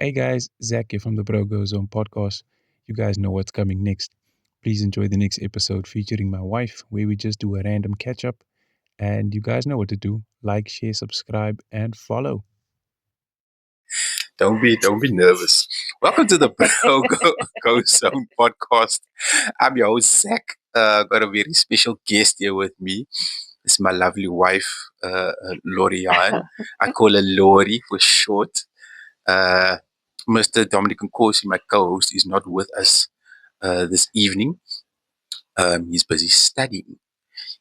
Hey guys, Zach here from the Brogo Zone podcast. You guys know what's coming next. Please enjoy the next episode featuring my wife, where we just do a random catch up. And you guys know what to do: like, share, subscribe, and follow. Don't be nervous. Welcome to the Go Zone podcast. I'm your host Zach. Got a very special guest here with me. It's my lovely wife, Lorianne. I call her Lori for short. Uh, Mr. Dominic Nkosi, my co-host, is not with us this evening. He's busy studying.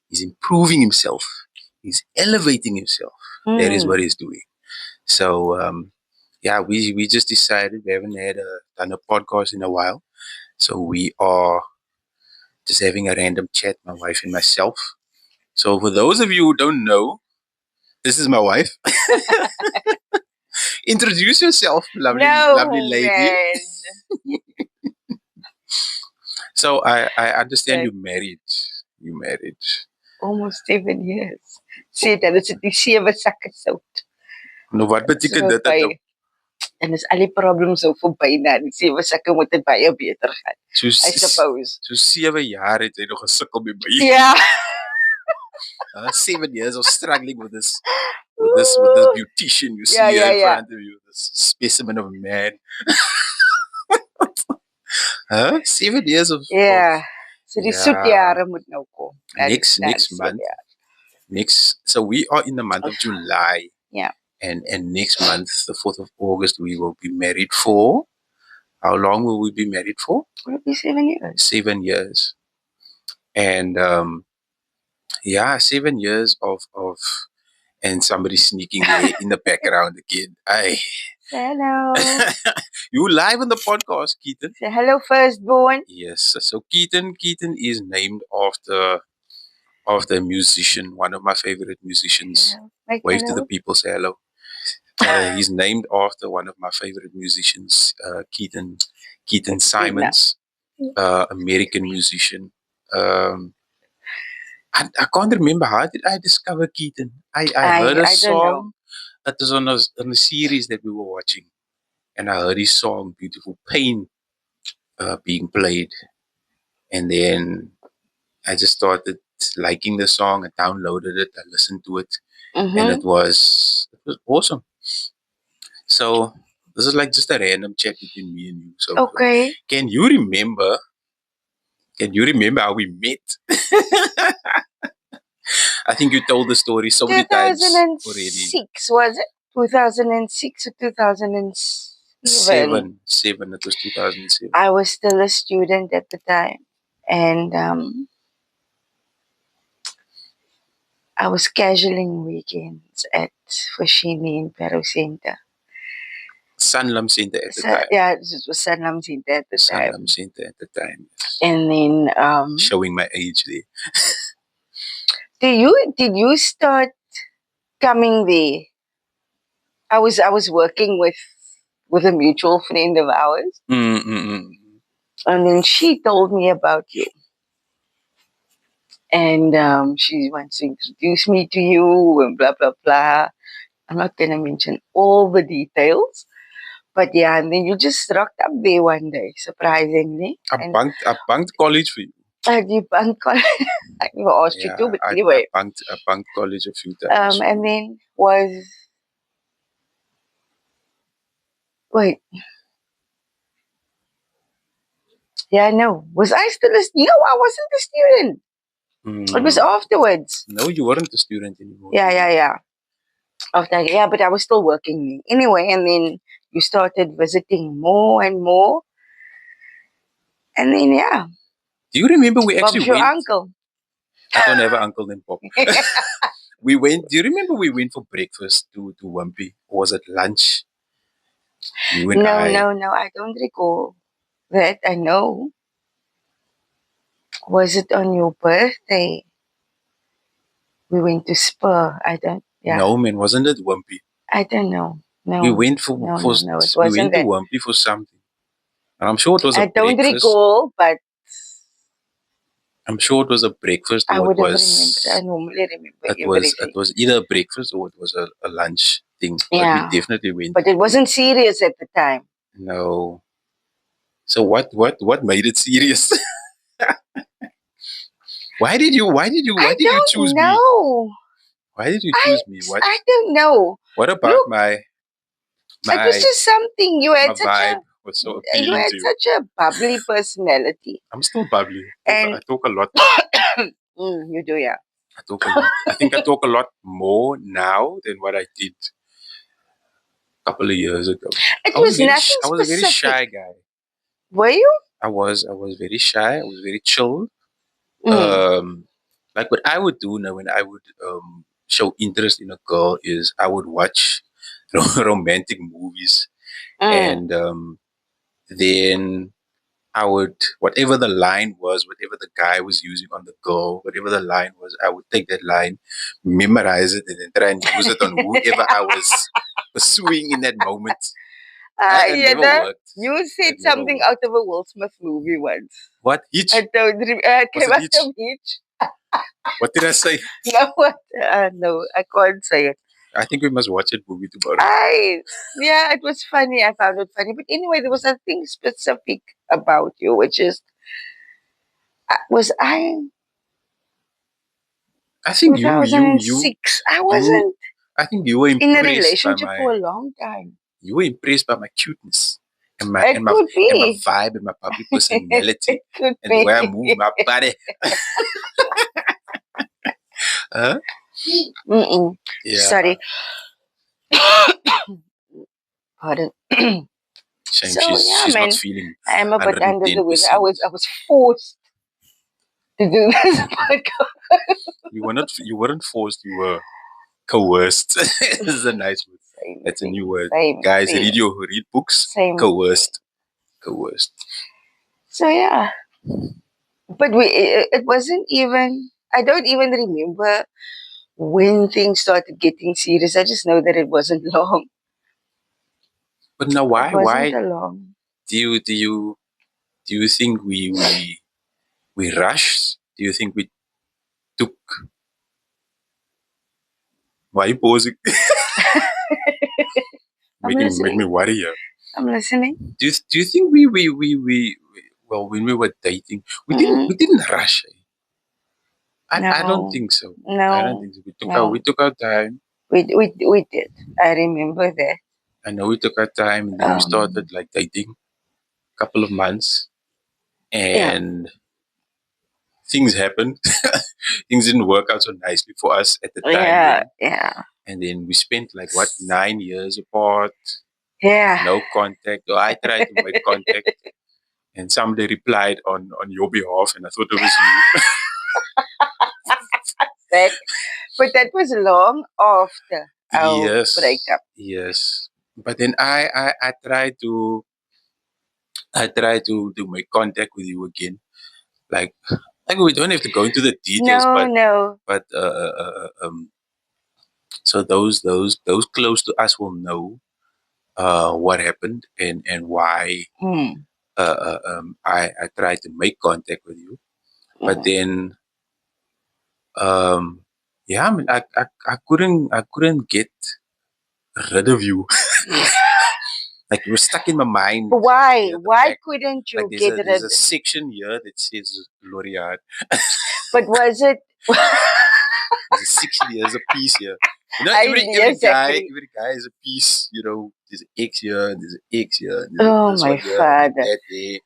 He's improving himself. He's elevating himself. That is what he's doing. So yeah, we just decided we haven't done a podcast in a while, so we are just having a random chat, my wife and myself. So for those of you who don't know, this is my wife. Introduce yourself, lovely lady. Man. So I understand Okay. you married. You married. Almost 7 years. Sê dat is die 7 sakke sout. Nou wat beteken So dit dat baie. En as al die problems so verby na die 7 sakke moet dit baie beter gaan. so I suppose. so 7 jaar het jy nog gesukkel met my. Ja. 7 years of struggling with this beautician you see here in front of you, this specimen of a man. 7 years of Ja. So die Ja. soet jare moet nou kom. Next month. So we are in the month of July. Yeah. And next month, the 4th of August, we will be married for. How long will we be married for? Will it be 7 years? 7 years. And 7 years of and somebody sneaking there in the background again. Aye. Hello. You live on the podcast, Keaton. Say hello, firstborn. Yes. So Keaton is named after a musician, one of my favorite musicians. Make Wave to hello. the people, say hello. He's named after one of my favorite musicians, Keaton Simons, American musician. I can't remember, how did I discover Keaton? I heard a song. It was on a series that we were watching, and I heard his song "Beautiful Pain" being played, and then I just started liking the song. I downloaded it, I listened to it, and it was awesome. So this is like just a random chat between me and you. So Okay. can you remember how we met? I think you told the story so many times already. 2006, was it? 2006 or 2007? Seven. It was 2007. I was still a student at the time. And I was scheduling weekends at Foschini in Peru Center. Sanlam Center at the time. Yeah, it was Sanlam Center at the time. Sanlam Center at the time. And then showing my age there. Did you start coming there? I was working with a mutual friend of ours. And then she told me about you. And she wants to introduce me to you and blah, blah, blah. I'm not going to mention all the details. But yeah, and then you just rocked up there one day, surprisingly. I bunked college for you. You bunked college? I never asked you to, but anyway. I bunked college a few times. And then wait. Yeah, no. Was I still a student? No, I wasn't a student. It was afterwards. No, you weren't a student anymore. Yeah. But I was still working anyway. And then you started visiting more and more. And then, yeah. Do you remember we actually Bob's your went? uncle. I don't have an uncle named Bob. We went. Do you remember we went for breakfast to Wimpy? Or was it lunch? You and I. No. I don't recall that. I know. Was it on your birthday? We went to Spur. No, man, wasn't it Wimpy? I don't know. No. We went for it we wasn't went to Wimpy for something. And I'm sure it was a breakfast. I don't recall, but I'm sure it was a breakfast. I or would it have was. remembered. I normally remember It was either a breakfast or it was a lunch. thing. But Yeah. we definitely went. But it wasn't serious at the time. No. So what made it serious? Why did you choose me? know. Why did you choose me? What I don't know. what about Look, my it was just something. You my had such vibe a was so you appealing had to you? such a bubbly personality. I'm still bubbly. And I talk a lot. you do, yeah. I talk a lot. I think I talk a lot more now than what I did a couple of years ago. It I was was very nothing I was a very specific. shy guy. Were you? I was very shy. I was very chill. Mm. Like what I would do now when I would show interest in a girl is I would watch romantic movies, Mm. and then I would, whatever the line was, whatever the guy was using on the girl, whatever the line was, I would take that line, memorize it, and then try and use it on whoever I was pursuing in that moment. It Yeah, never worked. you said It never something worked. out of a Will Smith movie once. What? Hitch? I don't remember. Was Came it out Hitch? of Hitch. What did I say? No, what? No, I can't say it. I think we must watch that movie tomorrow. Yeah, it was funny. I found it funny. But anyway, there was something specific about you, which is, was I I think you 2006? I wasn't I think you were in a impressed by relationship for my a long time. you were impressed by my cuteness and my It and my could and my be. vibe and my public personality It could and the way I be. move my body. Huh? Mm-mm. Yeah. Sorry. Pardon. Shame So, yeah, she's man, not feeling I am a bit under the weather. 110%. I was forced to do this podcast. You weren't forced, you were coerced. This is a nice word. Same That's a thing, new word. same Guys, thing. read books. Same Coerced. Coerced. So yeah, but it wasn't even. I don't even remember when things started getting serious. I just know that it wasn't long. But now It wasn't a long. do you think we rushed? Do you think we took why are you pausing? Make me worry here. I'm listening. Do you think we well when we were dating we didn't rush. I don't think so. No, I don't think so. We took our time. We did. I remember that. I know we took our time and then we started like dating a couple of months and things happened. Things didn't work out so nicely for us at the time. Yeah. And then we spent like 9 years apart. Yeah. No contact. Or I tried to make contact and somebody replied on your behalf and I thought it was you. But that was long after our breakup. Yes. But then I tried to make contact with you again. Like we don't have to go into the details, but so those close to us will know what happened and why I tried to make contact with you, but then yeah, I mean, I couldn't get rid of you. Like you were stuck in my mind. But why? Why couldn't you get rid? There's a section here that says L'Oreal. But was it? There's a section here. There's a piece here. You know, every guy is a piece. You know, there's an X here, there's an X here. Oh my father! That there.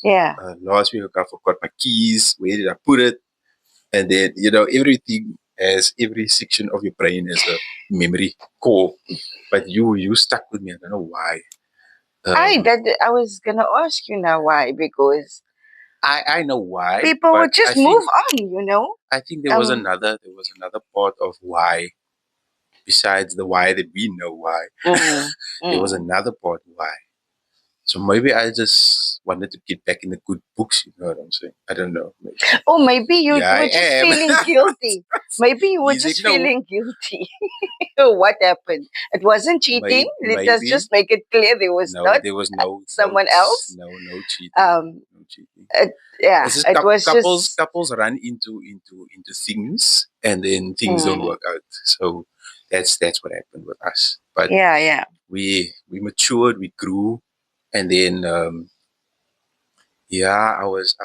Yeah. Last week I forgot my keys. Where did I put it? And then everything has every section of your brain as a memory core. But you stuck with me. I don't know why. I was gonna ask you now why, because I know why. People would just move on, I think there was another part of why, besides the why that we know why. There was another part why. So maybe I just wanted to get back in the good books, you know what I'm saying? I don't know. Maybe. Or maybe you were just feeling guilty. Maybe you were just feeling guilty. What happened? It wasn't cheating. Let us just make it clear there was no someone else. No cheating. No cheating. Couples run into things and then things don't work out. So that's what happened with us. But Yeah. we matured, we grew, and then I was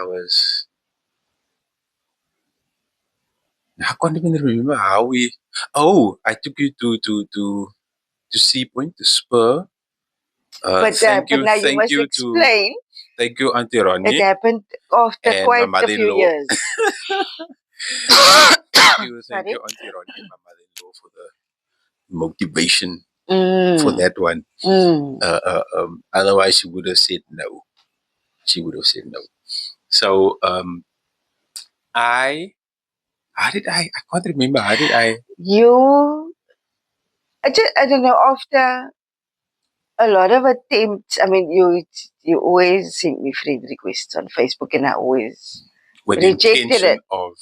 I can't even remember how we. Oh, I took you to Sea Point, to Spur. But now you must explain. Thank you, Auntie It Ronnie, happened after and my quite a few mother-in-law. years. Thank Sorry. you, Auntie Ronnie, and my mother-in-law, for the motivation for Mm. that one. Mm. Otherwise, she would have said no. She would have said no. So how did I can't remember. How did I? I don't know, after a lot of attempts, I mean, you always send me friend requests on Facebook, and I always With the rejected intention it. of.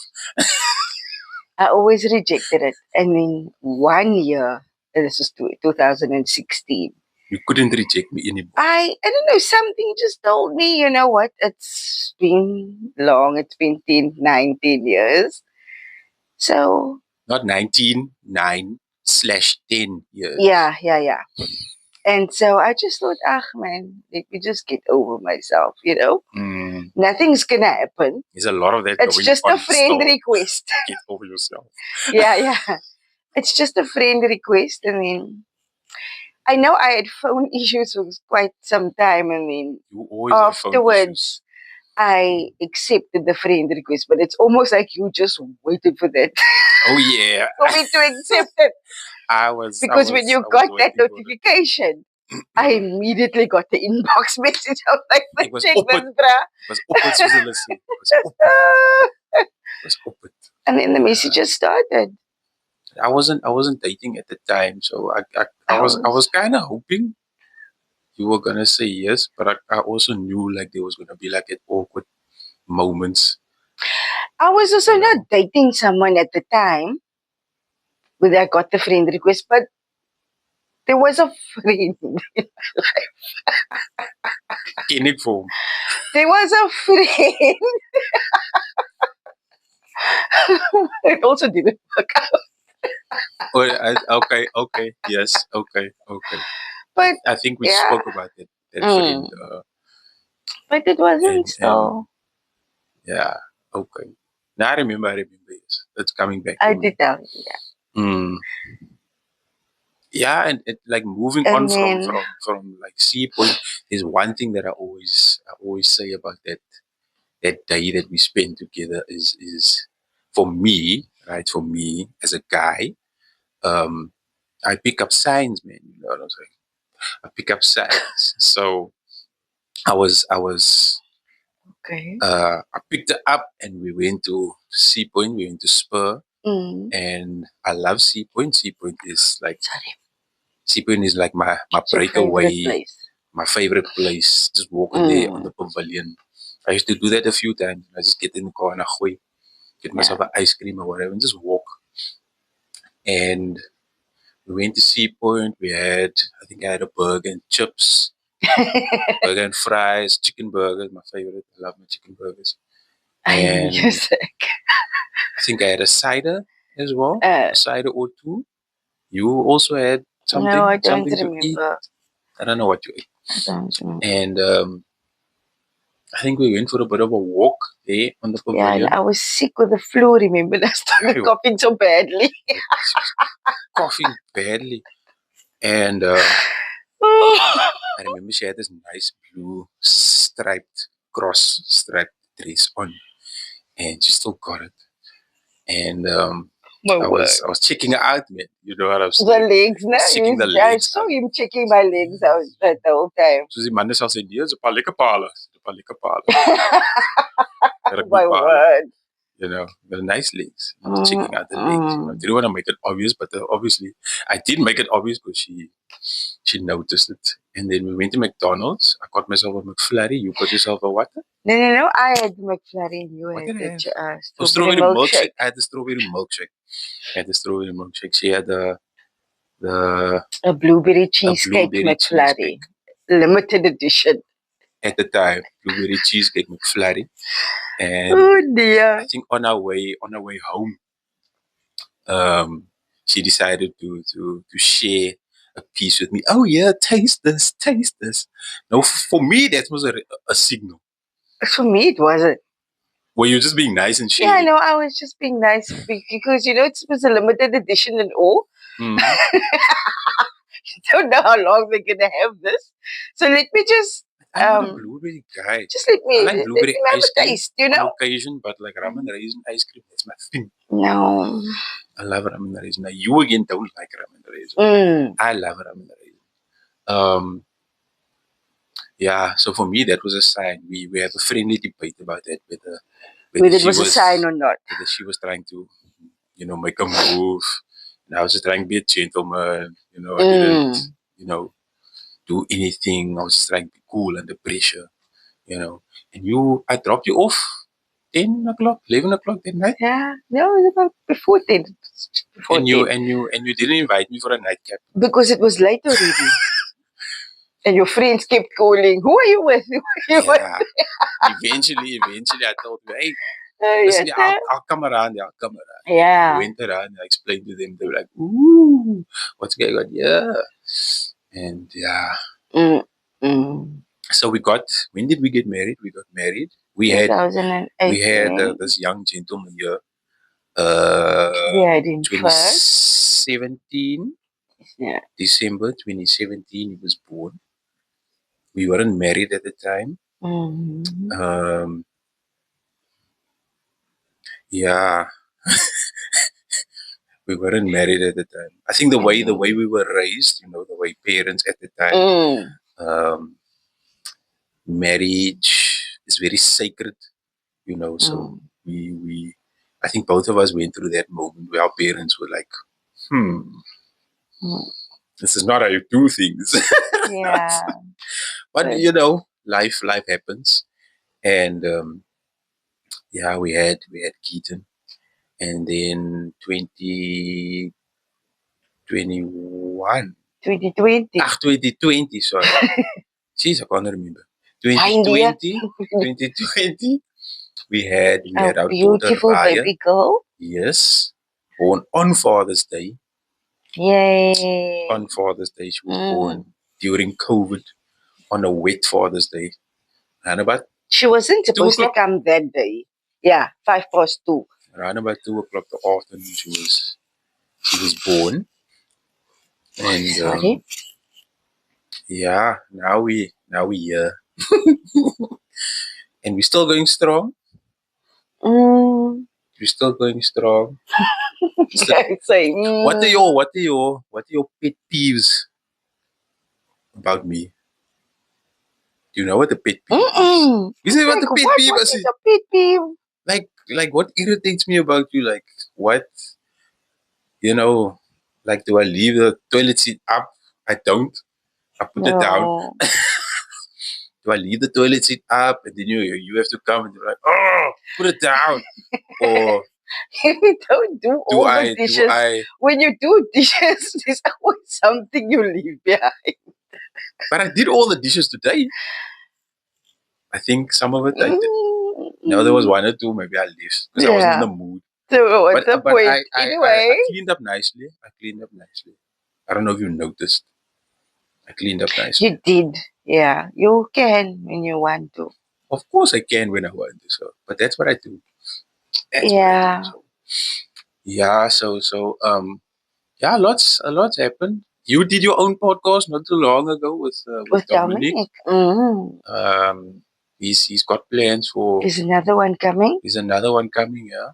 I always rejected it. And then one year, this was 2016, You couldn't reject me anymore. I don't know, something just told me, you know what, it's been long, it's been 19 years. So, Not 19, 9/10 years. yeah. And so I just thought, man, let me just get over myself, Nothing's gonna happen. There's a lot of that It's going just on a friend still. request. Get over yourself. Yeah. It's just a friend request. And then I know I had phone issues for quite some time. And then You always have phone issues. afterwards, I accepted the friend request. But it's almost like you just waited for that Oh yeah. for me to accept it. Because when you got that waiting for it. notification, I immediately got the inbox message. I was like, It was check open. this, bruh. It was open, Susan, listen. It was open. It was open. And then the messages started. I wasn't dating at the time, so I was kind of hoping you were gonna say yes, but I also knew like there was gonna be like an awkward moments. I was also not dating someone at the time when I got the friend request, but there was a friend. In it form. There was a friend. It also didn't work out. Okay, yes, okay. But I think we yeah. spoke about that friend. But it wasn't so. Yeah, okay. Now I remember, yes. That's coming back. I to did me. tell you, yeah. Yeah, and it, like moving And on then- from like Sea Point, there's one thing that I always say about that day that we spent together is for me, right? For me as a guy, I pick up signs, man. You know what I'm saying? I pick up signs. So I was Okay. I picked it up and we went to Sea Point. We went to Spur, Mm. and I love Sea Point. Sea Point is like Sorry. Sea Point is like my It's your breakaway. favorite place. My favorite place. Just walking there on the pavilion. I used to do that a few times. I just get in the car and I get myself an ice cream or whatever and just walk. And we went to Sea Point. I think I had a burger and chips, burger and fries, chicken burgers, my favorite. I love my chicken burgers. And You're sick. I think I had a cider as well, a cider or two. You also had something, No, I don't something to eat. remember. I don't know what you ate. I don't remember. And I think we went for a bit of a walk there on the Yeah, pavilion. and I was sick with the flu, remember? I started coughing so badly. Coughing badly. And I remember she had this nice blue cross striped dress on. And she still got it. And I was checking her out, man. You know what I'm saying? The legs, no? Checking the legs. I saw him checking my legs out the whole time. Soos die manne sal sê, nee, dis 'n paar lekker pale. My word. You know, the nice legs. I was checking out the legs. You know, didn't want to make it obvious, but obviously I did make it obvious because she noticed it. And then we went to McDonald's. I got myself a McFlurry. You got yourself a what? No. I had McFlurry and you had the strawberry milkshake. I had the strawberry milkshake. She had a blueberry cheesecake McFlurry. Limited edition. At the time, blueberry cheesecake McFlurry. And oh dear. I think on our way home, she decided to share a piece with me. Oh yeah, taste this, taste this. No, for me that was a signal. For me, it wasn't. Were you just being nice and Yeah, sharing? no, I was just being nice because it was a limited edition and all. Mm. Don't know how long they're gonna have this, so let me just I'm not a blueberry guy. just let I me like let blueberry me have ice a cream taste. on occasion, but like rum and raisin ice cream, that's my thing. No. I love rum and raisin. Now you again don't like rum and raisin. Mm. I love rum and raisin. Yeah, so for me that was a sign. We had a friendly debate about that, whether it was a sign or not. whether she was trying to, make a move, and I was just trying to be a gentleman. I didn't, do anything. I was just trying to be cool under pressure. And I dropped you off 10 o'clock, 11 o'clock that night. Yeah, no, it was about before 10. Before And you didn't invite me for a nightcap. Because it was late already. And your friends kept calling, who are you with? Yeah. Eventually I told you, hey, listen, I'll come around. Yeah. I went around and I explained to them. They were like, ooh, what's going on? Yeah. And yeah. So when did we get married? We got married. We had 2008. This young gentleman here. We had him 2017. Yeah. December 2017, he was born. We weren't married at the time. Yeah. We weren't married at the time. I think the way we were raised, the way parents at the time, marriage is very sacred, so we I think both of us went through that moment where our parents were like, this is not how you do things. Yeah. But life happens. And yeah, we had Keaton. And then 2021. 2020, sorry. Jeez, I can't remember. 2020, we had our beautiful daughter Raya. baby girl. Yes. Born on Father's Day. Yay. On Father's Day. She was born during COVID on a wet Father's Day. And about she wasn't supposed to come that day. Yeah, 2:05. Around about 2:00 the afternoon she was born. And sorry. Yeah, now we here. And we're still going strong. We're still going strong. What are your pet peeves about me? Do you know what the pet peeve is? You say what the pet peeve is? A pet peeve? Like what irritates me about you? Like what? Like do I leave the toilet seat up? I don't. I put it down. Do I leave the toilet seat up and then you have to come and you're like, oh, put it down? Or you don't do all the dishes. When you do dishes, there's always something you leave behind. But I did all the dishes today. I think some of it I did. No, there was one or two maybe I left because I wasn't in the mood. So what's the point? Anyway. I cleaned up nicely. I don't know if you noticed. I cleaned up nicely. You did. Yeah. You can when you want to. Of course I can when I want to. So, but that's what I do. Yeah. Yeah, so yeah, a lot's happened. You did your own podcast not too long ago with Dominic. He's got plans for. Is another one coming? Yeah.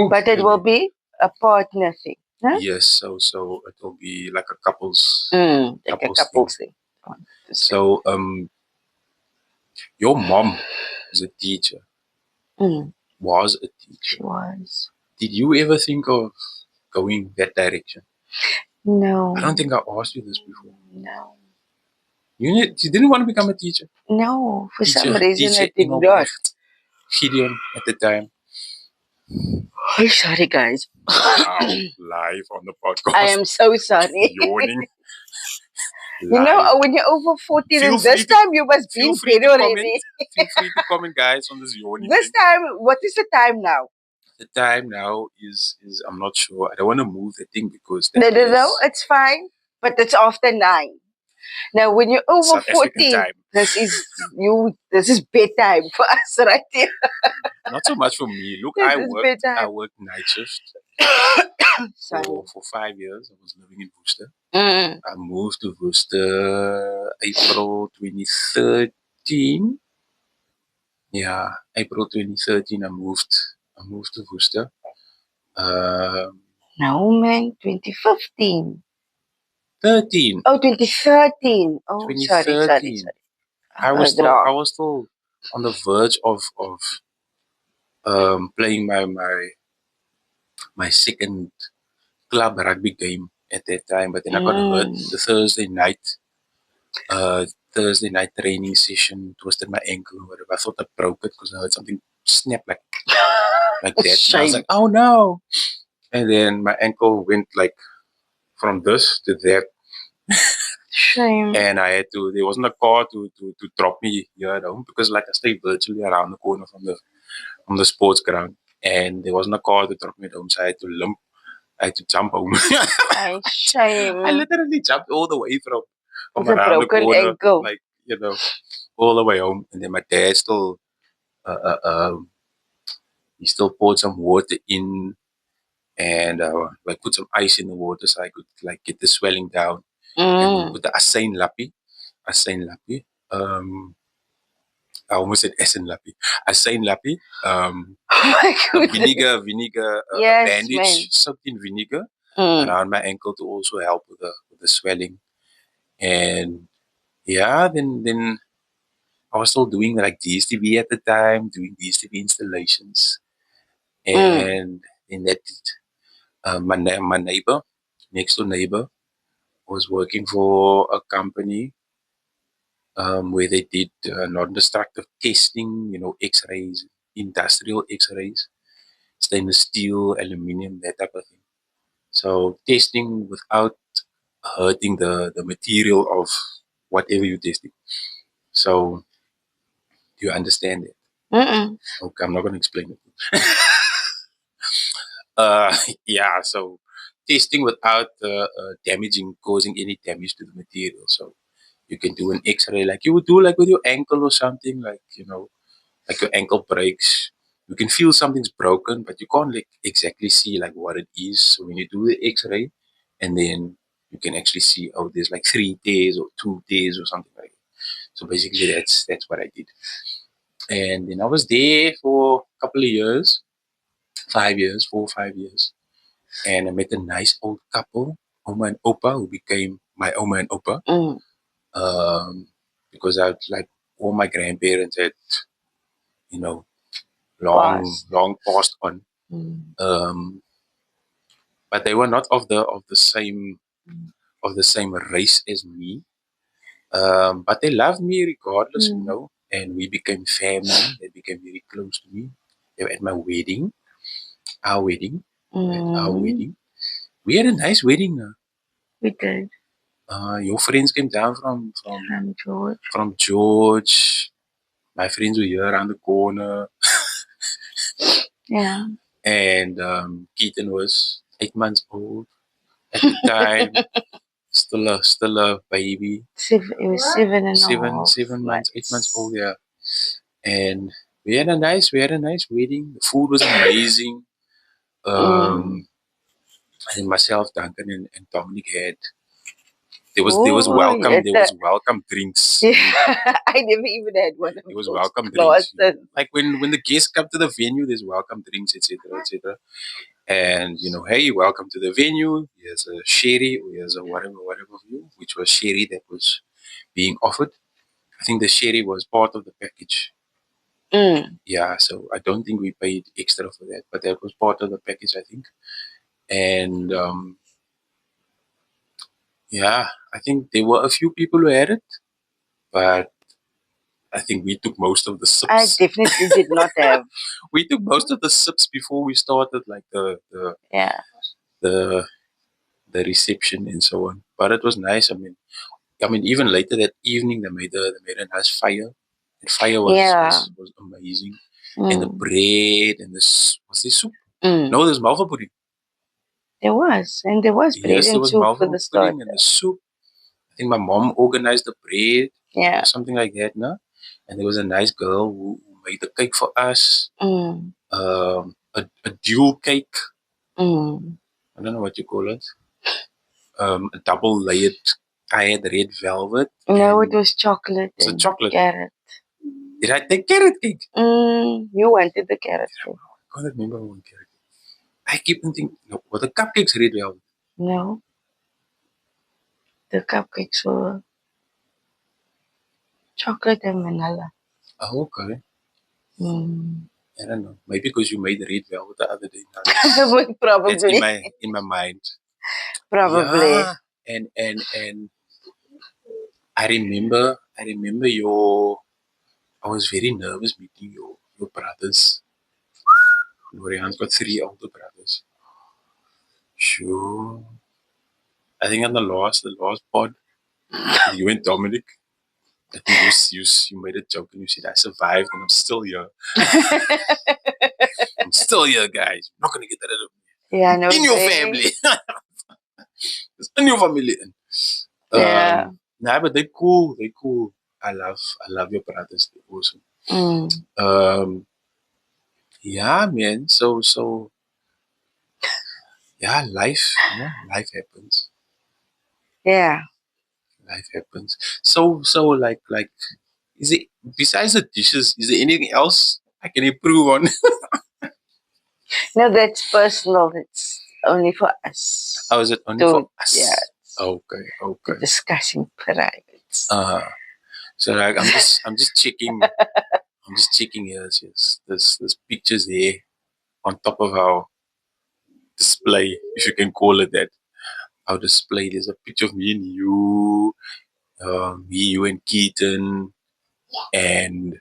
But it will be a partner thing. Huh? Yes, so it will be like a couples. Like a couples thing. So your mom is a teacher. Was a teacher. She was. Did you ever think of going that direction? No. I don't think I asked you this before. No. You didn't want to become a teacher? No, for some reason I did not. Gideon at the time. Oh, sorry, guys. Live on the podcast. I am so sorry. Yawning. You know, when you're over 40, then this time you must be in bed already. Feel free to comment, guys, on this yawning. This time, what is the time now? The time now is I'm not sure. I don't want to move the thing because No, that no, no, is it's fine. But it's after 9. Now, when you're over South African 40, time. this is bedtime for us right here. Not so much for me. Look, This I is I bedtime. worked night shift Sorry. for 5 years. I was living in Worcester. Mm. I moved to Worcester April 2013. Yeah, April 2013. I moved to Worcester. No, man, 2015. 13. Oh, 2013. Oh, sorry. 2013. I got it I wrong. was still on the verge of playing my second club rugby game at that time, but then I got hurt the Thursday night training session, twisted my ankle or whatever. I thought I broke it because I heard something snap like that. And I was Shame. like, oh no. And then my ankle went like from this to that. Shame. And there wasn't a car to drop me here at home because like I stay virtually around the corner from the sports ground. And there wasn't a car to drop me at home, so I had to limp. I had to jump home. Shame. I literally jumped all the way from With a around the broken corner, ankle. like, all the way home. And then my dad still, he still poured some water in and like put some ice in the water so I could like get the swelling down. And then put the Asain Lappy. I almost said Essen Lappy. Asain Lappy. Oh my A goodness. vinegar Yes, bandage man. soaked in vinegar Mm. around my ankle to also help with the swelling. And yeah, then I was still doing like DSTV at the time, doing DSTV installations. And then that my neighbor, next door neighbor, was working for a company where they did non-destructive testing, X-rays, industrial X-rays, stainless steel, aluminium, that type of thing. So testing without hurting the material of whatever you're testing. So do you understand it? Okay, I'm not going to explain it. Yeah, so testing without causing any damage to the material. So you can do an X-ray like you would do like with your ankle or something, like like your ankle breaks. You can feel something's broken, but you can't like exactly see like what it is. So when you do the X-ray, and then you can actually see, oh, there's like 3 days or 2 days or something like that. So basically, that's what I did. And then I was there for a couple of years, 5 years, 4 or 5 years. And I met a nice old couple, Oma and Opa, who became my Oma and Opa. Because I like all my grandparents had, you know, long passed on. But they were not of the same race as me. But they loved me regardless, and we became family. They became very close to me. They were at my wedding, our wedding, our wedding. We had a nice wedding. We did. Your friends came down from George. From George. My friends were here around the corner. Yeah. And Keaton was 8 months old at the time. still a baby. It was 7 months, 8 months old, yeah. And we had a nice wedding. The food was amazing. And myself, Duncan, and Dominic had. There was welcome drinks. I never even had one of There was those welcome drinks. classes. Like when the guests come to the venue, there's welcome drinks, etc., etc. And hey, welcome to the venue. Here's a sherry, or here's a whatever view, which was sherry that was being offered. I think the sherry was part of the package. Yeah, so I don't think we paid extra for that, but that was part of the package, I think. And yeah, I think there were a few people who had it, but I think we took most of the sips. I definitely did not have. We took most of the sips before we started, like the reception and so on. But it was nice. I mean, even later that evening, they made a nice fire. The fire was amazing, and the bread and was this soup. No, there's malva pudding. There was. And there was bread Yes, there and was soup for malva the pudding and starter. the soup. I think my mom organized the bread Yeah. or something like that, no? And there was a nice girl who made the cake for us. A dual cake. I don't know what you call it. A double layered. I had red velvet. No, and it was chocolate was it and chocolate? carrot. Did I take carrot cake? You wanted the carrot cake. I can't remember one carrot cake. I keep thinking, no, were the cupcakes red velvet? No. The cupcakes were chocolate and vanilla. Oh, okay. Mm. I don't know. Maybe because you made red velvet the other day. Probably. It's in my mind. Probably. Yeah. And I remember I was very nervous meeting your brothers. Lorian's got 3 older brothers. Sure. I think on the last pod, you and Dominic, I think you made a joke and you said, I survived and I'm still here. I'm still here, guys. I'm not going to get rid of me. Yeah, no. In your family. It's in your family. Yeah. Nah, but they're cool. They're cool. I love your brothers. They're awesome. Yeah, man. So yeah, life happens. Yeah. Life happens. So like is it besides the dishes, is there anything else I can improve on? No, that's personal. It's only for us. Or is it only for us? Yeah. Okay. To discuss in private. So like I'm just checking here. There's pictures here on top of our display, if you can call it that. Our display. There's a picture of me and you, you and Keaton, and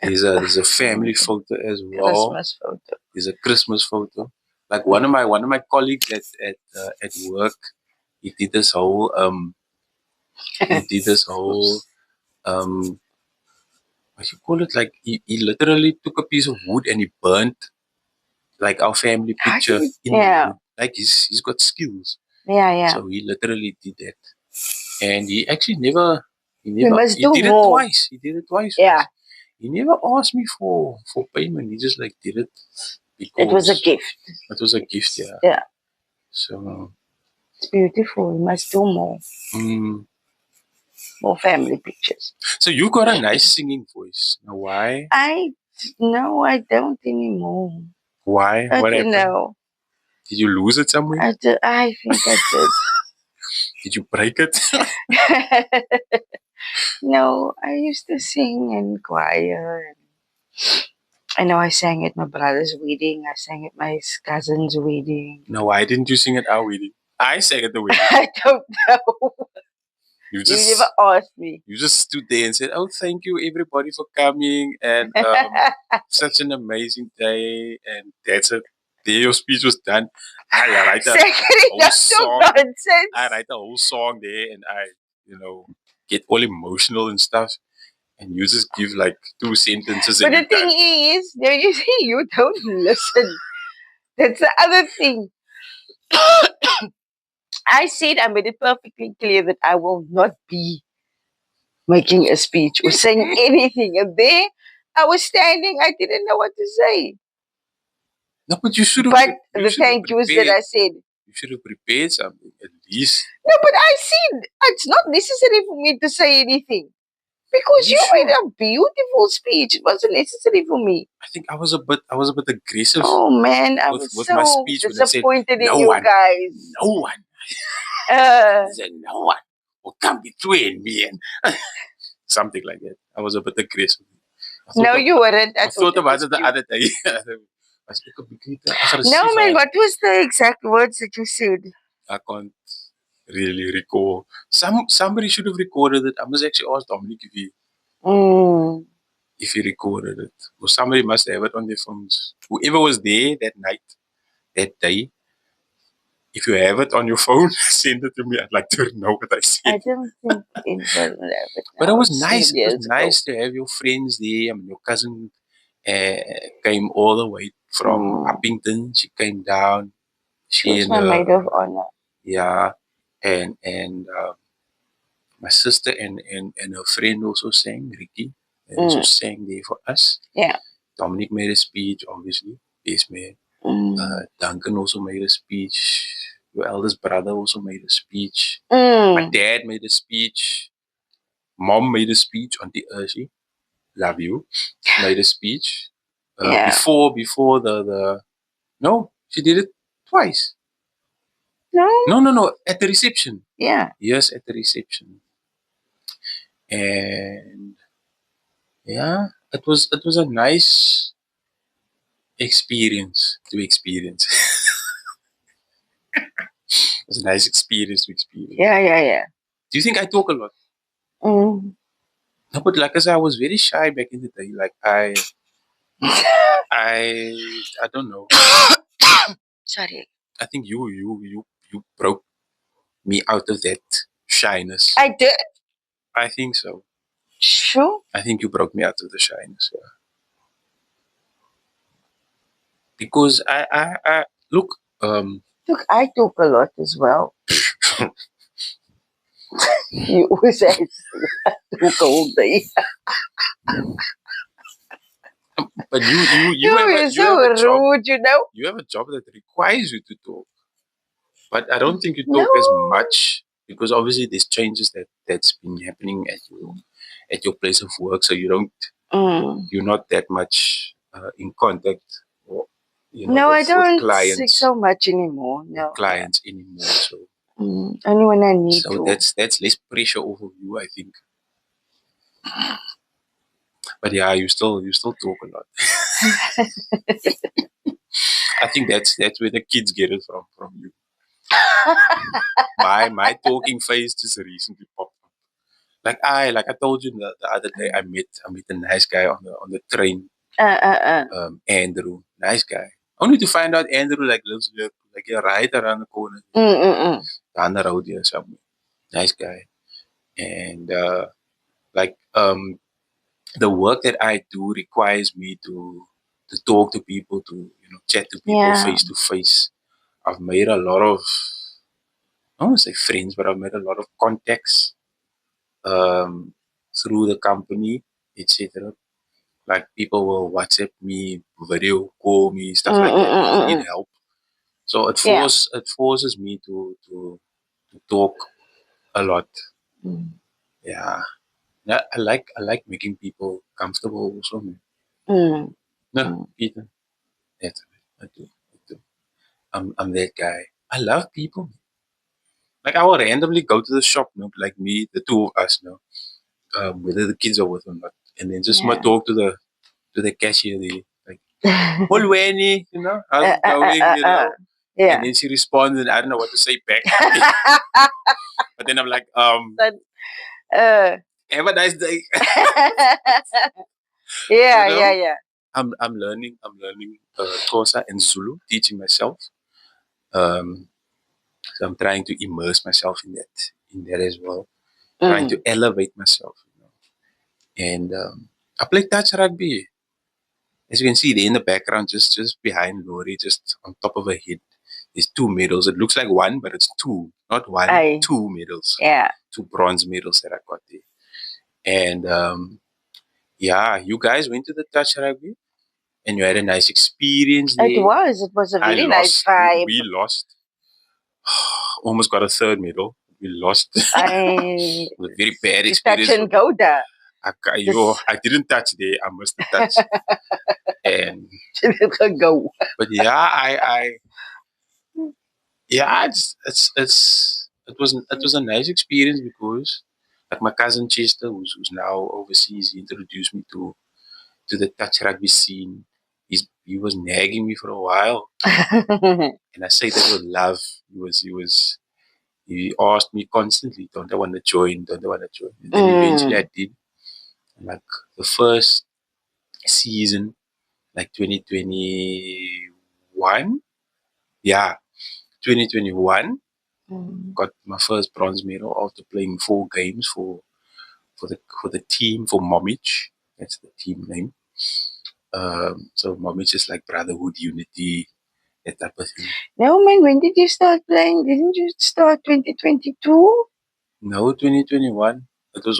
there's a family photo as well. Christmas photo. There's a Christmas photo. Like one of my colleagues at work, he did this whole what you call it, like he literally took a piece of wood and he burnt like our family picture in the wood. Like he's got skills. Yeah. So he literally did that. And he actually never he did it twice. He did it twice. Yeah. He never asked me for payment. He just like did it because it was a gift. It was a gift, yeah. Yeah. So it's beautiful. You must do more. More family pictures. So you got a nice singing voice. Now why? No, I don't anymore. Why? What happened? No. Did you lose it somewhere? I think I did. Did you break it? No, I used to sing in choir. I know I sang at my brother's wedding. I sang at my cousin's wedding. No, why didn't you sing at our wedding? I sang at the wedding. I don't know. You never asked me. You just stood there and said, "Oh, thank you everybody for coming, and such an amazing day." And that's it. There, your speech was done. I write a whole song. I write a whole song there, and I, get all emotional and stuff. And you just give like 2 sentences. But the thing is, you see, you don't listen. That's the other thing. I made it perfectly clear that I will not be making a speech or saying anything. And there I was standing, I didn't know what to say. No, but you should have. But the thank yous that I said. You should have prepared something at least. No, but I said it's not necessary for me to say anything. Because you made a beautiful speech. It wasn't necessary for me. I think I was a bit aggressive. Oh man, I was so my speech disappointed in you guys. No one. I said, no one will come between me and something like that. I was a bit aggressive. No, you weren't. I thought about it the other day. No, man, what was the exact words that you said? I can't really recall. Somebody should have recorded it. I must actually ask Dominic if he recorded it. Or somebody must have it on their phones. Whoever was there that night, that day, if you have it on your phone, send it to me. I'd like to know what I said. I don't think anyone would have it. But it was nice. It was nice to have your friends there. I mean, your cousin came all the way from Uppington. She came down. She was and my maid of honor. yeah, and my sister and her friend also sang, Ricky. They also sang there for us. Yeah. Dominic made a speech, obviously. Yes, man. Duncan also made a speech. Your eldest brother also made a speech. My dad made a speech. Mom made a speech. Auntie Urshi, love you, made a speech. Yeah. Before the no, she did it twice. No. No, at the reception. Yeah. Yes, at the reception. And yeah, it was a nice experience to experience. It was a nice experience to experience. Yeah. Do you think I talk a lot? No, but like I said, I was very shy back in the day. Like I don't know. Sorry. I think you broke me out of that shyness. I did. I think so. Sure. I think you broke me out of the shyness. Yeah. Because I look. Look, I talk a lot as well. You always say I talk all day. But you You're so rude, you know. You have a job that requires you to talk. But I don't think you talk as much because obviously there's changes that's been happening at your place of work. So you don't you're not that much in contact or No, I don't with clients so much anymore. No. Clients anymore. So only when I need so to. that's less pressure over you, I think. But yeah, you still talk a lot. I think that's where the kids get it from you. my talking phase just recently popped up. Like I told you the other day, I met a nice guy on the train. Andrew, nice guy. Only to find out Andrew lives here, like right around the corner. Down the road here somewhere. Nice guy. And the work that I do requires me to talk to people, to chat to people face to face. I've made a lot of, I don't want to say friends, but I've made a lot of contacts through the company, etc. Like people will WhatsApp me, video call me, stuff like that. They need help. So it forces me to talk a lot. Yeah. I like making people comfortable also. No, Peter. That's it. I do. I'm that guy. I love people. Like I will randomly go to the shop, like me, the two of us, whether the kids are with or not, and then just talk to the cashier, like, Holweni, how's it going, and then she responds, and I don't know what to say back. But then I'm like, have a nice day. Yeah. I'm learning Xhosa and Zulu, teaching myself. So I'm trying to immerse myself in that as well. Trying to elevate myself, And I play touch rugby. As you can see there in the background, just behind Lori, just on top of her head, there's 2 medals. It looks like one, but it's 2. Not one, 2 medals. Yeah. 2 bronze medals that I got there. And you guys went to the touch rugby and you had a nice experience there. It was a really nice vibe. We lost. Almost got a 3rd medal. We lost. A very bad experience. Touch and go there. I didn't touch there. I must have touched. And go. But it was a nice experience because like my cousin Chester, who's now overseas, he introduced me to the touch rugby scene. He was nagging me for a while, and I say that with love. He asked me constantly, "Don't I want to join? Don't I want to join?" And then eventually I did. And like the first season, like 2021, 2021, got my first bronze medal after playing 4 games for the team for Momich. That's the team name. So mommy just like brotherhood, unity, that type of thing. No, man, when did you start playing? Didn't you start 2022? No, 2021. It was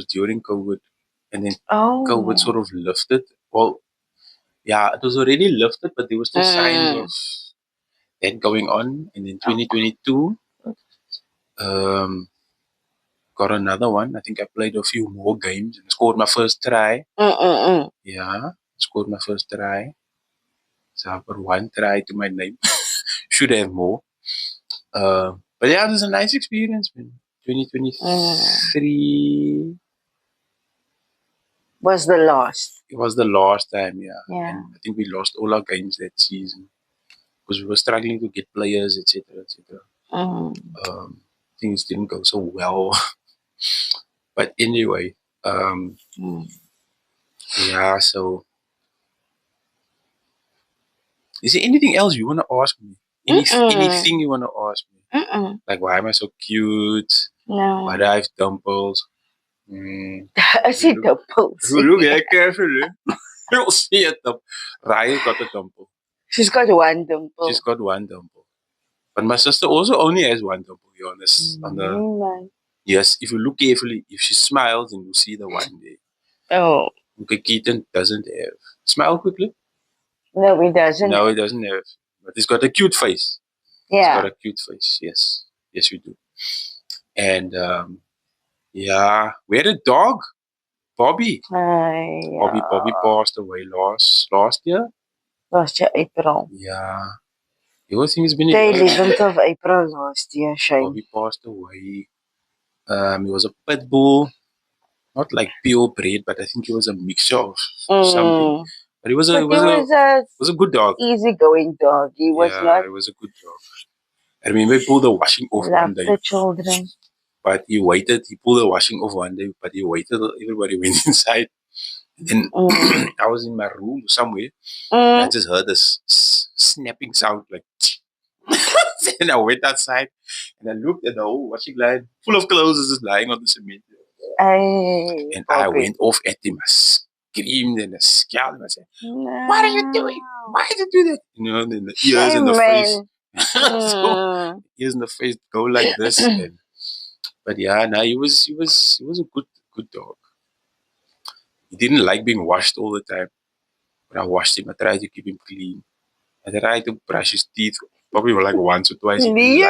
during COVID, and then COVID Oh. sort of lifted. Well, yeah, it was already lifted, but there were still signs of that going on. And in 2022, got another one. I think I played a few more games and scored my first try. Yeah, scored my first try. So I've got one try to my name. Should have more. But yeah, it was a nice experience, man. 2023 Was the last. it was the last time, yeah. Yeah. And I think we lost all our games that season because we were struggling to get players, etc., etc. Things didn't go so well. But anyway, yeah. So, is there anything else you want to ask me? Anything you want to ask me? Like, why am I so cute? No. Why do I have dimples? I see dimples. Look here carefully. You'll see it. Raya got a dimple. She's got one dimple. She's got one dimple. But my sister also only has one dimple, to be honest. Yes, if you look carefully, if she smiles, then you'll see the one there. Oh. Okay, Keaton doesn't have. Smile quickly. No, he doesn't. No, he doesn't have. But he's got a cute face. Yeah. He's got a cute face. Yes. Yes, you do. And yeah, we had a dog, Bobby. Yeah. Bobby passed away last year. Last year, April. Yeah. The whole thing has been The 11th of April last year, Shane. Bobby passed away. He was a pit bull. Not like purebred, but I think he was a mixture of something. But he was a good dog. Easygoing dog. He was not. He was a good dog. I remember he pulled the washing off one day. The children. But he waited. He pulled the washing off one day, but he waited till everybody went inside. And then I was in my room somewhere, and I just heard this snapping sound like. And I went outside, and I looked at the whole washing line full of clothes just lying on the cement. And I went off at him. I screamed and I scowled and I said, "What are you doing? Why did you do that?" You know, and then the ears in the face. So, ears in the face go like this. But yeah, no, he was a good dog. He didn't like being washed all the time. But I washed him. I tried to keep him clean. I tried to brush his teeth probably like once or twice. He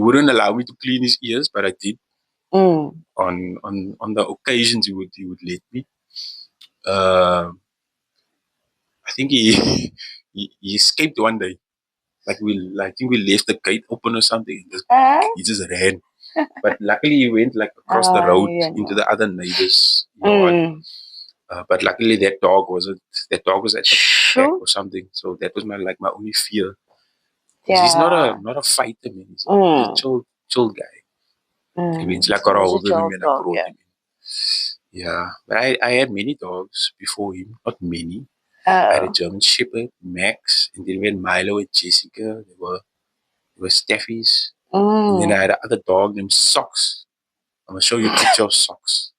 wouldn't allow me to clean his ears, but I did. On the occasions he would let me. I think he escaped one day. I think we left the gate open or something. He just ran. But luckily he went like across the road into the other neighbors' yard. But luckily that dog was at the back or something. So that was my only fear. He's not a fighter, man. He's a chill guy. Eventually I got a hold of him and I brought him in. Yeah. But I had many dogs before him. Not many. I had a German Shepherd, Max, and then we had Milo and Jessica. They were Steffies. And then I had another dog named Socks. I'm gonna show you a picture of Socks.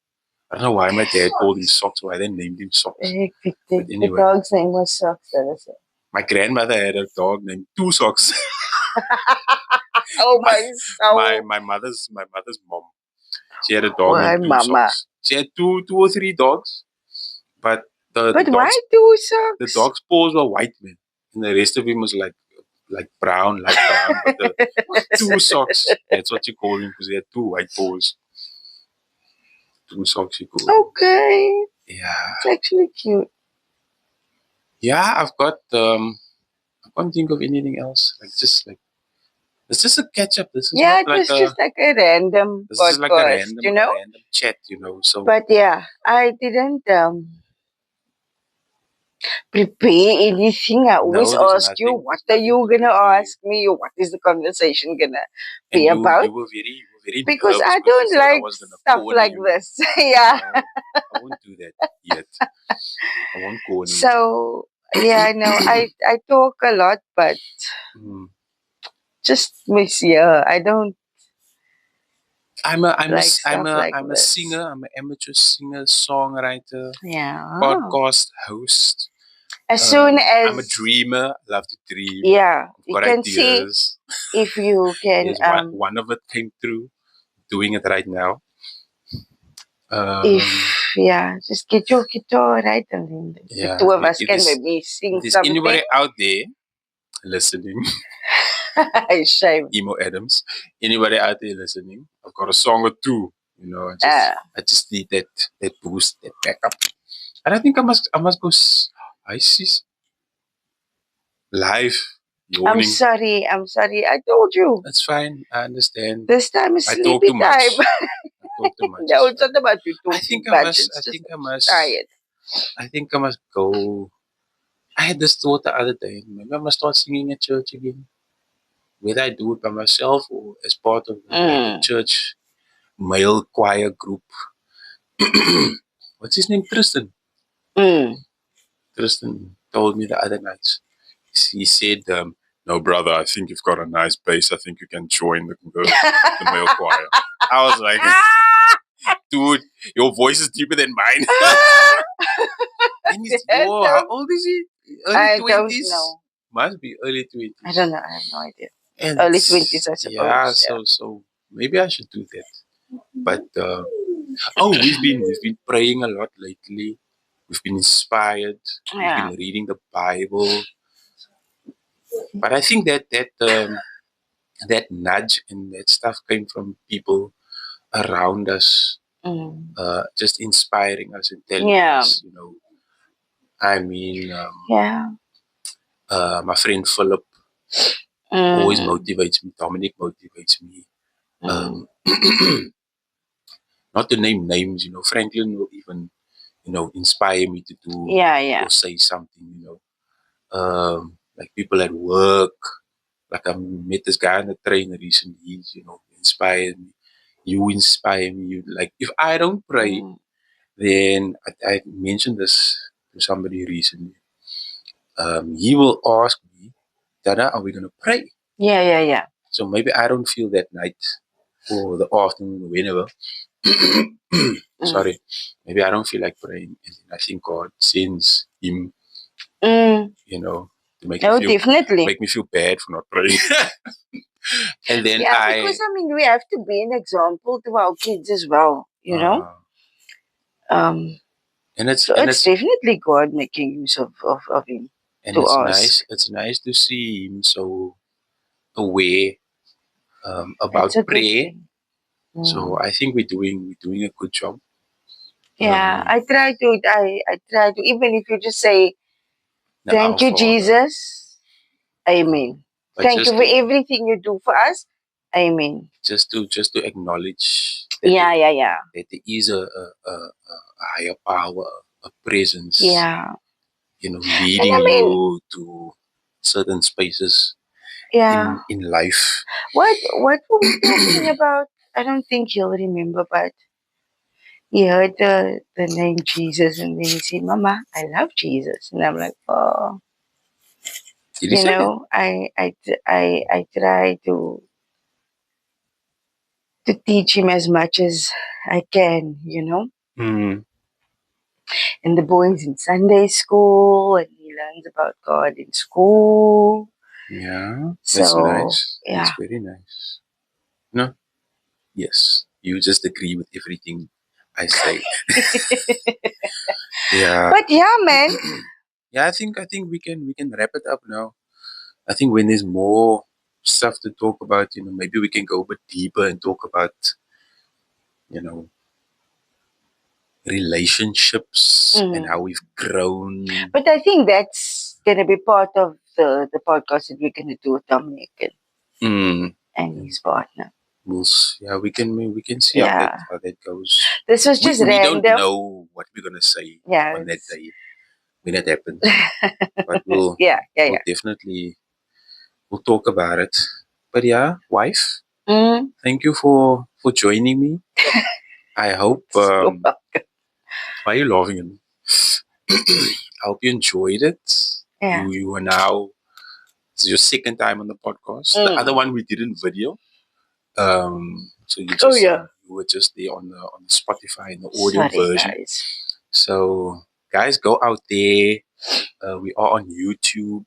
I don't know why my dad called him Socks, why they named him Socks. But anyway, the dog's name was Socks, that is it. My grandmother had a dog named Two Socks. Oh my soul. My mother's mom. She had a dog named Two Socks. She had two or three dogs. But why Two Socks? The dog's paws were white, man. And the rest of him was like brown, light brown. But the Two Socks, that's what you call him, because he had two white paws. Two Socks, you call him. Okay. Yeah. It's actually cute. Yeah, I've got, I can't think of anything else. It's just a catch up. This is just like a random This podcast, is like a random chat, So. But yeah, I didn't prepare anything. I always ask you, what are you gonna ask me? What is the conversation gonna be about? You were very because I don't like stuff like this. Yeah. No, I won't do that yet. I won't go on. So yeah, no, I talk a lot, but just miss I don't. like stuff like I'm a this. singer. I'm an amateur singer, songwriter, Yeah. podcast host. As soon as I'm a dreamer. I love to dream. yeah, I've you got can see ideas. if you can Yes, one of it came through. Doing it right now. if just get your guitar right and then Yeah, the two of us if can there's- maybe sing If there's something. anybody out there listening, Shame. Emo Adams, anybody out there listening, I've got a song or two. You know, I just need that boost, that backup. And I think I must go. I see live. I'm Yawning. sorry. I told you. That's fine. I understand. This time is I talk sleepy too much. time. I talk too much. No, it's not about you I talking think I much. must. It's I just think I must. tired. I think I must go. I had this thought the other day. Maybe I must start singing at church again. Whether I do it by myself or as part of like a church male choir group. What's his name? Tristan. Tristan told me the other night. He said, "No, brother, I think you've got a nice bass. I think you can join the male choir." I was like, "Dude, your voice is deeper than mine." And he's, whoa, how old is he? Early 20s? Don't know. Must be early 20s. I don't know. I have no idea. And Early 20s, I suppose. Yeah, so maybe I should do that. But we've been praying a lot lately. We've been inspired. Yeah. We've been reading the Bible. But I think that nudge and that stuff came from people around us, just inspiring us and telling us, you know. I mean, my friend Philip always motivates me. Dominic motivates me. Not to name names, you know. Franklin will even, you know, inspire me to do or say something, you know. Like people at work. Like I met this guy on the train recently. He's, you know, inspired me. You inspire me. You, like if I don't pray, then I mentioned this to somebody recently. He will ask me, Dada, are we gonna pray? Yeah. So maybe I don't feel that night or the afternoon or whenever. Sorry, maybe I don't feel like praying, and I think God sends him, you know, to make me feel bad for not praying. And then because I mean we have to be an example to our kids as well, you know. And it's definitely God making use of him. And it's nice. It's nice to see him so aware about prayer. So I think we're doing a good job. Yeah, I try to, even if you just say, "Thank you, Jesus, Amen." Thank you for everything you do for us, Amen. Just to acknowledge that that there is a higher power, a presence. Yeah. You know, leading you to certain spaces. Yeah. In life. What were we talking about? I don't think he'll remember, but he heard the name Jesus and then he said, "Mama, I love Jesus." And I'm like, oh. Did he say that? I try to teach him as much as I can, you know. And the boys in Sunday school, and he learns about God in school. Yeah, that's nice. Yeah. That's very nice. No? Yes. You just agree with everything I say. Yeah. But yeah, man. Yeah, I think we can wrap it up now. I think when there's more stuff to talk about, you know, maybe we can go a bit deeper and talk about, you know, relationships and how we've grown. But I think that's gonna be part of the podcast that we're gonna do with Dominic and his partner. We can see how that goes. This was just random. We don't know what we're gonna say on that day when it happens, but we'll definitely talk about it. But yeah, wife, thank you for joining me. I hope. Why are you laughing at me? I hope you enjoyed it. Yeah. You are now. It's your second time on the podcast. The other one we did in video. So you just who are just there on the Spotify in the audio Sorry, version. guys. So, guys, go out there. We are on YouTube.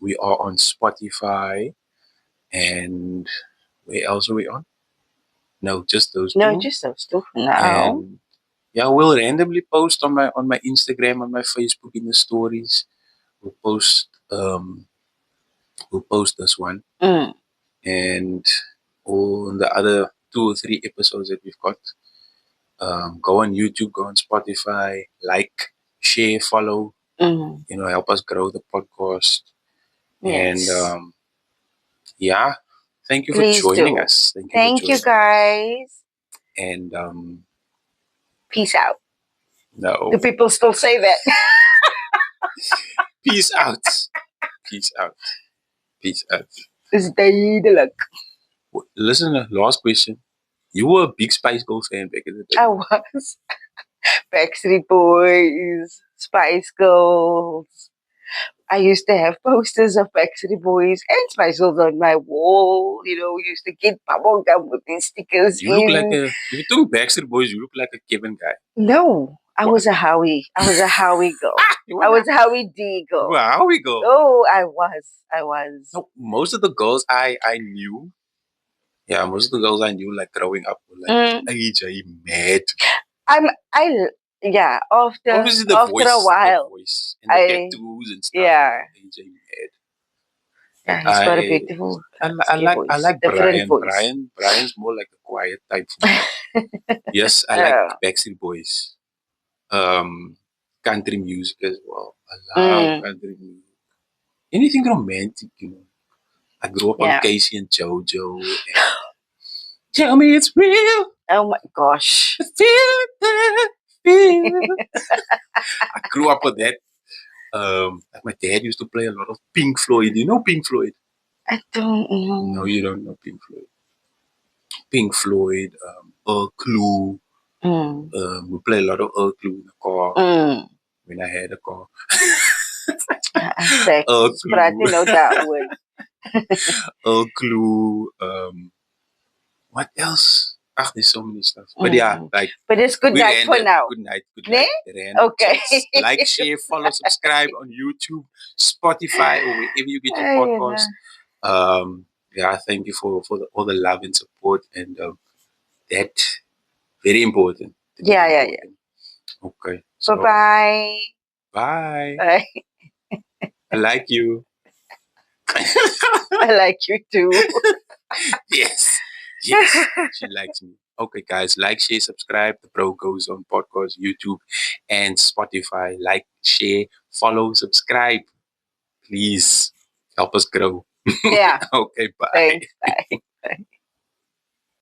We are on Spotify. And where else are we on? No, just those No, two. just those two for now. And yeah, we'll randomly post on my Instagram, on my Facebook, in the stories. We'll post this one, Mm. and all the other 2 or 3 episodes that we've got. Go on YouTube, go on Spotify, like, share, follow. Mm. Help us grow the podcast. Yes. And yeah, thank you Please for joining do. us. Thank you, guys. And Peace out. no, Do people still say that? peace out, peace out, peace out. Is duidelijk. Listen, last question. You were a big Spice Girls fan back in the day. I was. Backstreet Boys, Spice Girls. I used to have posters of Backstreet Boys and Spice Girls on my wall. We used to get bubble gum with these stickers You look in. like if you took Backstreet Boys, you look like a Kevin guy. No, I What? was a Howie. I was a Howie girl. You I was a Howie D girl. Well, how we go? Oh, I was. No, most of the girls I knew, most of the girls I knew, like growing up, were like AJ mad. After Obviously, the after voice, a while, the voice, and the tattoos and stuff. yeah. AJ mad. Yeah, he's got a beautiful I voice. like Different Brian. voice. Brian's more like a quiet type for me. Yes, I like Backstreet Boys. Country music as well. I love country music. Anything romantic, I grew up on Casey and JoJo. And tell me it's real. Oh my gosh. Feel. I grew up with that. My dad used to play a lot of Pink Floyd. You know Pink Floyd? I don't know. No, you don't know Pink Floyd. Pink Floyd, Earl Clue. We play a lot of Earl Clue in the car. When I had a car. Earl Clue. What else? There's so many stuff. But yeah, but it's good night for now. Good night. Okay. Like, share, follow, subscribe on YouTube, Spotify, or wherever you get your podcast. Thank you for all the love and support, and that very important. Yeah. Okay. So bye. Bye. I like you. I like you too. Yes, she likes me. Okay, guys, like, share, subscribe. The Bro Goes On podcast, YouTube, and Spotify. Like, share, follow, subscribe. Please help us grow. Yeah. Okay, bye. Thanks. Bye.